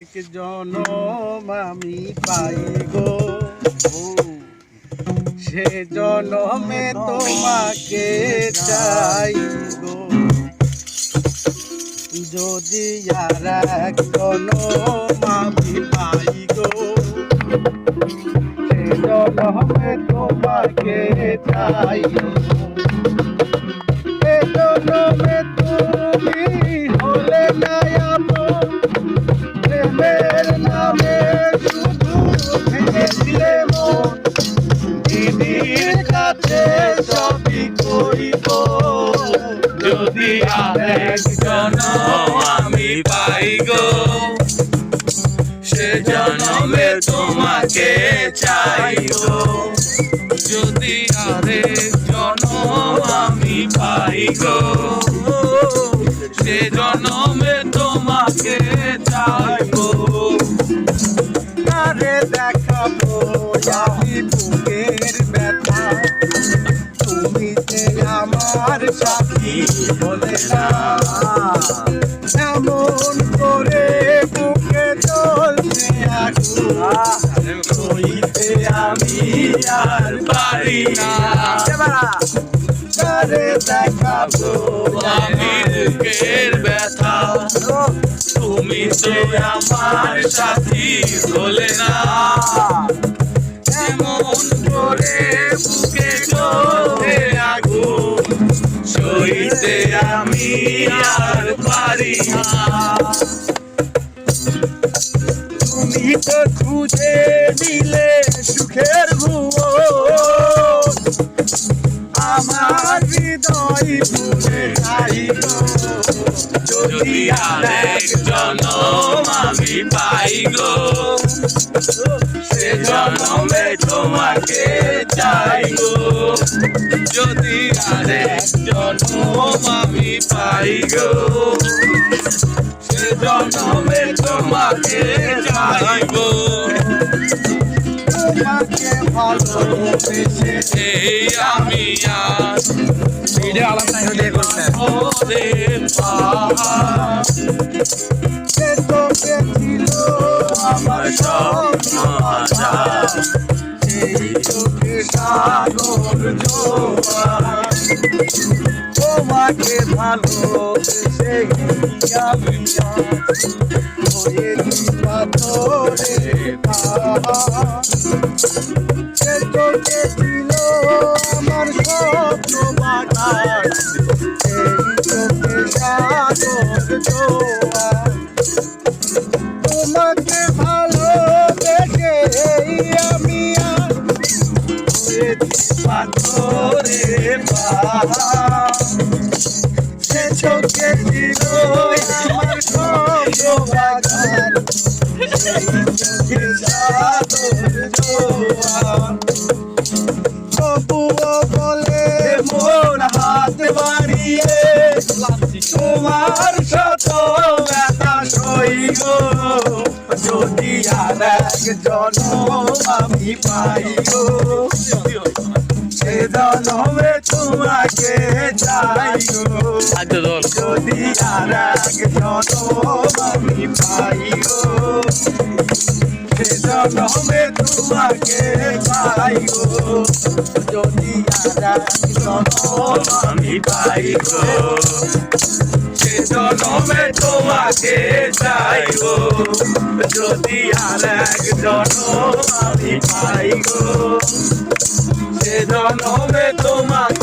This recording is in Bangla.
জনম আমি পাই গো, সে জনমে তোমাকে চাই গো। যদি আর এক জনম আমি পাই গো, সে জনমে তোমাকে চাই গো। সে জনমে তুমি হলে না আপন, প্রেমের নামে শুধু ভেঙেছিলে মন। দিদির কাছে সবই করিব, যদি আরেক জনম আমি পাই গো, সে জনমে তোমাকে চাই গো। যদি আরেক জনম আমি পাই গো, সে জনমে তোমাকে চাই গো। আরে দেখাবো আমি বুকের ব্যথা, তুমি যে আমার সাথী বলে না। এমন করে বুকে চলছে আগুন, হইতে আমি আর পারি না। আরে দেখাবো আমি বুকের ব্যথা, তুমি তো আমার সাথী হলে না। এমন করে বুকে চলে আগুন, সইতে আমি আর পারি না। তুমি তো খুঁজে নিলে সুখের ভুবন, আমার হৃদয় ভুলে যাই গো। যদি আরেক জনম আমি পাই গো, সে জনমে তোমাকে চাই গো। যদি আরেক জনম আমি পাই গো, সে জনমে তোমাকে চাই গো। তোমাকে ভালোবেসে এই আমি আজ ওরে পাহাড়, সে তোকে ছিল আমার স্বপ্ন আজাদ, সেই চোখে সাগর জোয়ার। তোমাকে ভালোবেসে আমি আজ হয়েছি পাথরের পাহাড়। সে চোখে ছিল আমার স্বপ্ন বাগান, সেই চোখে সাগর জোয়ার। তোমাকে ভালোবেসে আমি আজ হয়েছি পাথরের পাহাড়। সে চোখে ছিল আমার স্বপ্ন বাগান, সেই চোখে সাগর জোয়ার। তবুও বলে মন হাত বাড়িয়ে তোমার শত ব্যথা সই গো। যদি আর এক জনম আমি পাই গো, সে জনমে তোমাকে চাই গো। যদি আর এক জনম আমি পাই গো, সে জনমে তোমাকে চাই গো। যদি আর এক জনম আমি পাই গো, সে জনমে তোমাকে চাই গো। যদি আর এক জনম আমি পাই গো, সে জনমে তোমাকে